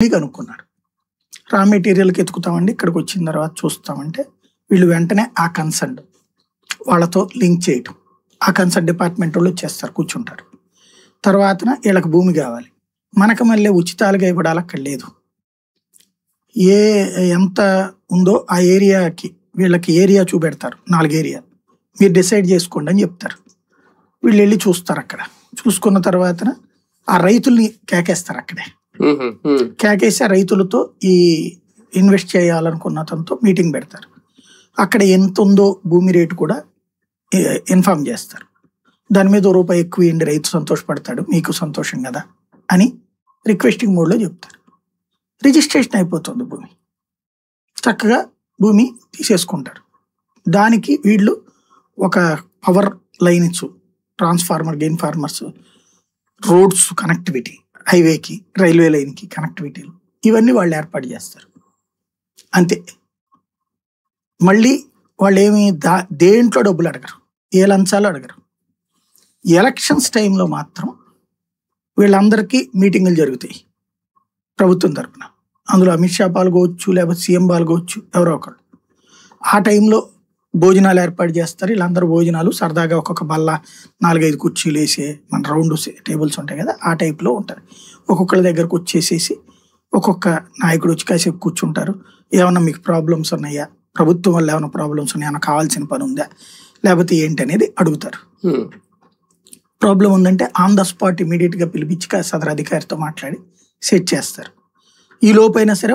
కనుక్కున్నాడు. రా మెటీరియల్కి ఎత్తుకుతామండి, ఇక్కడికి వచ్చిన తర్వాత చూస్తామంటే వీళ్ళు వెంటనే ఆ కన్సర్న్ వాళ్ళతో లింక్ చేయటం, ఆ కన్సర్న్ డిపార్ట్మెంట్ వాళ్ళు వచ్చేస్తారు, కూర్చుంటారు. తర్వాతన వీళ్ళకి భూమి కావాలి, మనకు మళ్ళీ ఉచితాలుగా ఇవ్వడాలు అక్కడ లేదు. ఎంత ఉందో ఆ ఏరియాకి వీళ్ళకి ఏరియా చూపెడతారు, 4 ఏరియా, మీరు డిసైడ్ చేసుకోండి అని చెప్తారు. వీళ్ళు వెళ్ళి చూస్తారు. అక్కడ చూసుకున్న తర్వాతన ఆ రైతుల్ని కేకేస్తారు. అక్కడే కేకేసి ఆ రైతులతో ఈ ఇన్వెస్ట్ చేయాలనుకున్న అతనితో మీటింగ్ పెడతారు. అక్కడ ఎంత ఉందో భూమి రేటు కూడా ఇన్ఫార్మ్ చేస్తారు. దాని మీద రూపాయి ఎక్కువ ఇవ్వండి, రైతు సంతోషపడతాడు, మీకు సంతోషం కదా అని రిక్వెస్టింగ్ మోడ్లో చెప్తారు. రిజిస్ట్రేషన్ అయిపోతుంది, భూమి చక్కగా భూమి తీసేసుకుంటారు. దానికి వీళ్ళు ఒక power lines, transformer, gain farmers, roads connectivity, హైవేకి, రైల్వే లైన్కి కనెక్టివిటీలు, ఇవన్నీ వాళ్ళు ఏర్పాటు చేస్తారు. అంతే. మళ్ళీ వాళ్ళు ఏమి దేంట్లో డబ్బులు అడగరు, ఏ లంచాలు అడగరు. ఎలక్షన్స్ టైంలో మాత్రం వీళ్ళందరికీ మీటింగులు జరుగుతాయి ప్రభుత్వం తరఫున. అందులో అమిత్ షా పాల్గొవచ్చు, లేకపోతే సీఎం పాల్గొవచ్చు, ఎవరో ఒకరు. ఆ టైంలో భోజనాలు ఏర్పాటు చేస్తారు. వీళ్ళందరూ భోజనాలు సరదాగా ఒక్కొక్క బల్ల 4-5 కుర్చీలు వేసే మన రౌండ్ టేబుల్స్ ఉంటాయి కదా, ఆ టైప్లో ఉంటుంది. ఒక్కొక్కరి దగ్గరకు వచ్చేసేసి ఒక్కొక్క నాయకుడు వచ్చి కాసేపు కూర్చుంటారు. ఏమన్నా మీకు ప్రాబ్లమ్స్ ఉన్నాయా, ప్రభుత్వం వల్ల ఏమైనా ప్రాబ్లమ్స్ ఉన్నాయా, ఏమైనా కావాల్సిన పని ఉందా, లేకపోతే ఏంటి అనేది అడుగుతారు. ప్రాబ్లం ఉందంటే ఆన్ ద స్పాట్ ఇమీడియట్గా పిలిపించి సదరు అధికారితో మాట్లాడి సెట్ చేస్తారు. ఈ లోపైనా సరే